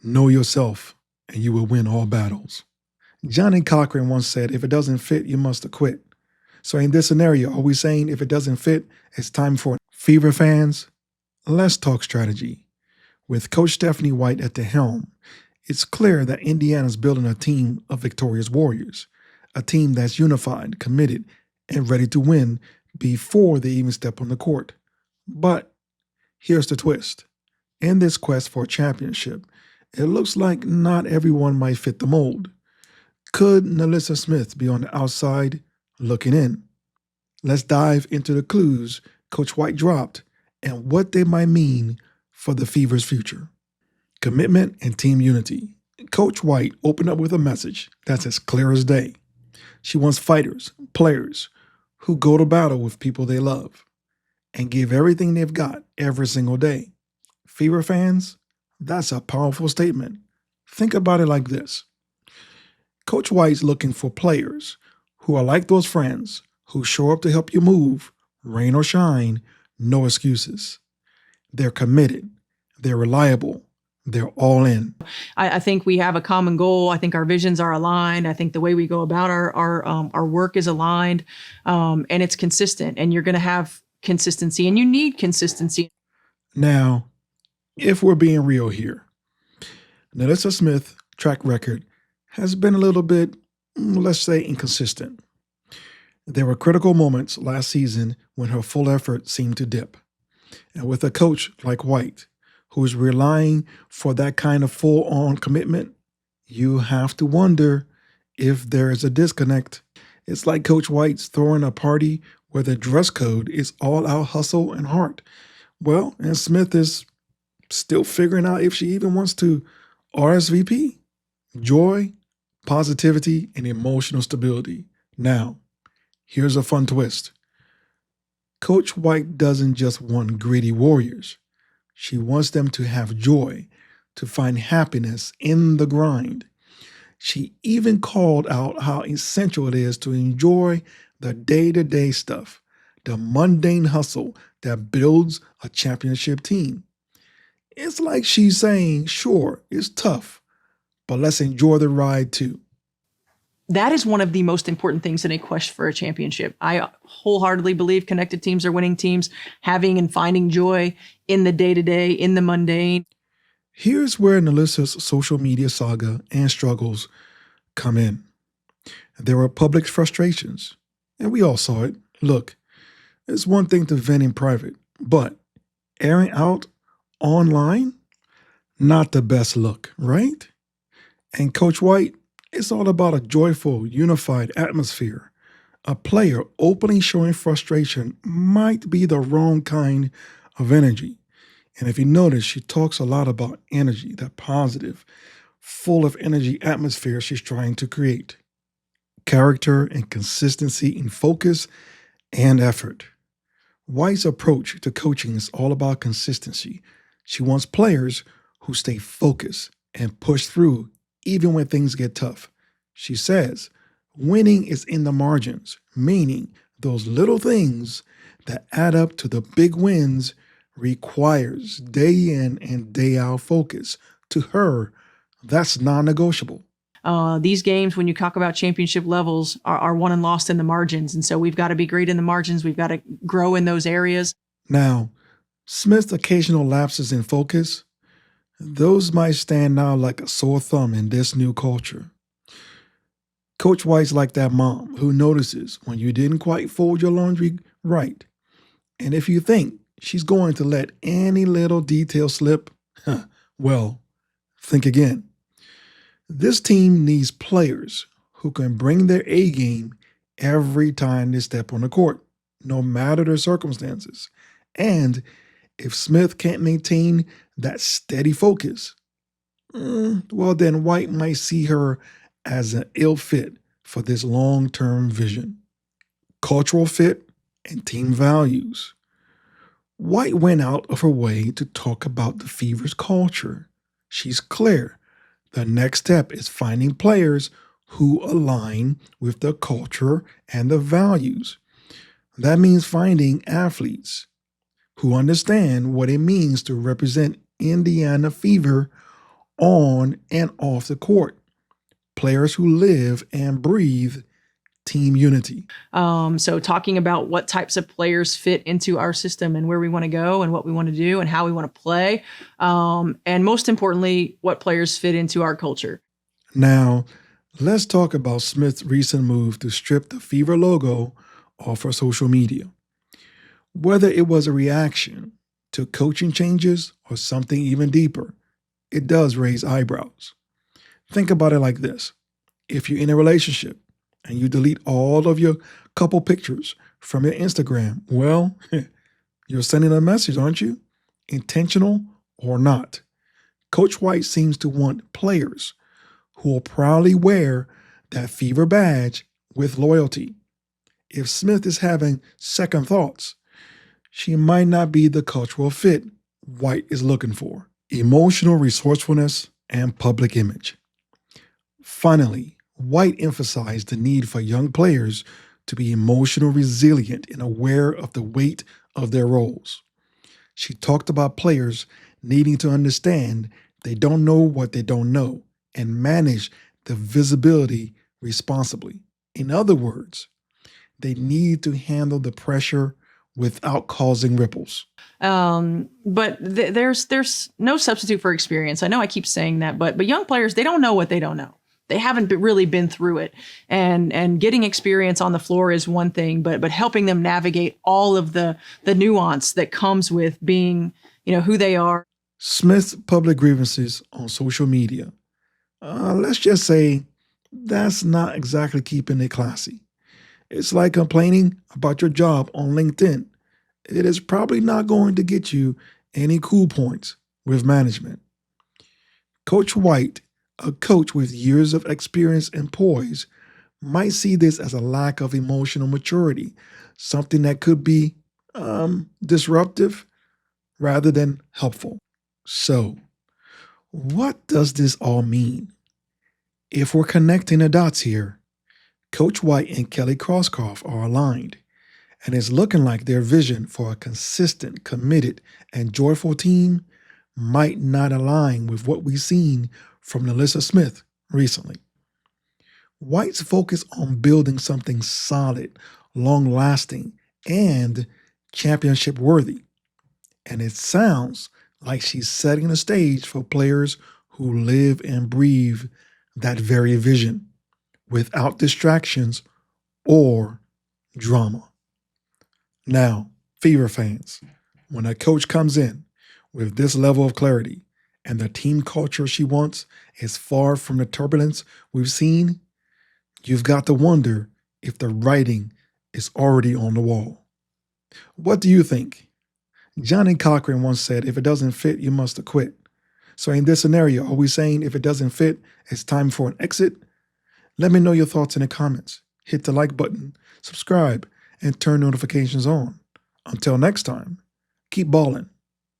Know yourself, and you will win all battles. Johnny Cochran once said, if it doesn't fit, you must quit. So in this scenario, are we saying if it doesn't fit, it's time for Fever fans? Let's talk strategy. With Coach Stephanie White at the helm, it's clear that Indiana's building a team of victorious warriors, a team that's unified, committed, and ready to win before they even step on the court. But here's the twist. In this quest for a championship, it looks like not everyone might fit the mold. Could Nalyssa Smith be on the outside looking in? Let's dive into the clues Coach White dropped and what they might mean for the Fever's future. Commitment and team unity. Coach White opened up with a message that's as clear as day. She wants fighters, players who go to battle with people they love and give everything they've got every single day. Fever fans, that's a powerful statement. Think about it like this. Coach White's looking for players who are like those friends who show up to help you move, rain or shine, no excuses. They're committed, they're reliable, they're all in. I think we have a common goal. I think our visions are aligned. I think the way we go about our work is aligned, and it's consistent. And you're going to have consistency, and you need consistency. Now, if we're being real here, Nalyssa Smith's track record has been a little bit, let's say, inconsistent. There were critical moments last season when her full effort seemed to dip. And with a coach like White, who is relying for that kind of full-on commitment, you have to wonder if there is a disconnect. It's like Coach White's throwing a party where the dress code is all-out hustle and heart. Well, and Smith is still figuring out if she even wants to RSVP. Joy, positivity, and emotional stability. Now, here's a fun twist. Coach White doesn't just want gritty warriors. She wants them to have joy, to find happiness in the grind. She even called out how essential it is to enjoy the day-to-day stuff, the mundane hustle that builds a championship team. It's like she's saying, sure, it's tough, but let's enjoy the ride too. That is one of the most important things in a quest for a championship. I wholeheartedly believe connected teams are winning teams, having and finding joy in the day-to-day, in the mundane. Here's where Nalyssa's social media saga and struggles come in. There were public frustrations, and we all saw it. Look, it's one thing to vent in private, but airing out online, not the best look, right? And Coach White, it's all about a joyful, unified atmosphere. A player openly showing frustration might be the wrong kind of energy. And if you notice, she talks a lot about energy, that positive, full of energy atmosphere she's trying to create. Character and consistency in focus and effort. White's approach to coaching is all about consistency. She wants players who stay focused and push through even when things get tough. She says, winning is in the margins, meaning those little things that add up to the big wins requires day in and day out focus. To her, that's non-negotiable. These games, when you talk about championship levels, are won and lost in the margins. And so we've got to be great in the margins. We've got to grow in those areas. Now, Smith's occasional lapses in focus, those might stand out like a sore thumb in this new culture. Coach White's like that mom who notices when you didn't quite fold your laundry right. And if you think she's going to let any little detail slip, well, think again. This team needs players who can bring their A game every time they step on the court, no matter their circumstances. And if Smith can't maintain that steady focus, well, then White might see her as an ill fit for this long-term vision. Cultural fit and team values. White went out of her way to talk about the Fever's culture. She's clear. The next step is finding players who align with the culture and the values. That means finding athletes who understand what it means to represent Indiana Fever on and off the court. Players who live and breathe team unity. So talking about what types of players fit into our system and where we want to go and what we want to do and how we want to play. And most importantly, what players fit into our culture. Now, let's talk about Smith's recent move to strip the Fever logo off her social media. Whether it was a reaction to coaching changes or something even deeper, it does raise eyebrows. Think about it like this. If you're in a relationship and you delete all of your couple pictures from your Instagram, well, you're sending a message, aren't you? Intentional or not. Coach White seems to want players who will proudly wear that Fever badge with loyalty. If Smith is having second thoughts, she might not be the cultural fit White is looking for. Emotional resourcefulness and public image. Finally, White emphasized the need for young players to be emotional resilient and aware of the weight of their roles. She talked about players needing to understand they don't know what they don't know and manage the visibility responsibly. In other words, they need to handle the pressure without causing ripples. But there's no substitute for experience. I know I keep saying that, but young players, they don't know what they don't know. They haven't really been through it, and getting experience on the floor is one thing, but helping them navigate all of the nuance that comes with being, who they are. Smith's public grievances on social media. Let's just say that's not exactly keeping it classy. It's like complaining about your job on LinkedIn. It is probably not going to get you any cool points with management. Coach White, a coach with years of experience and poise, might see this as a lack of emotional maturity, something that could be disruptive rather than helpful. So, what does this all mean? If we're connecting the dots here, Coach White and Kelly Crosscroft are aligned, and it's looking like their vision for a consistent, committed, and joyful team might not align with what we've seen from Nalyssa Smith recently. White's focus on building something solid, long-lasting, and championship worthy. And it sounds like she's setting the stage for players who live and breathe that very vision without distractions or drama. Now, Fever fans, when a coach comes in with this level of clarity and the team culture she wants is far from the turbulence we've seen, you've got to wonder if the writing is already on the wall. What do you think? Johnny Cochran once said, if it doesn't fit, you must quit. So in this scenario, are we saying if it doesn't fit, it's time for an exit? Let me know your thoughts in the comments. Hit the like button, subscribe, and turn notifications on. Until next time, keep balling.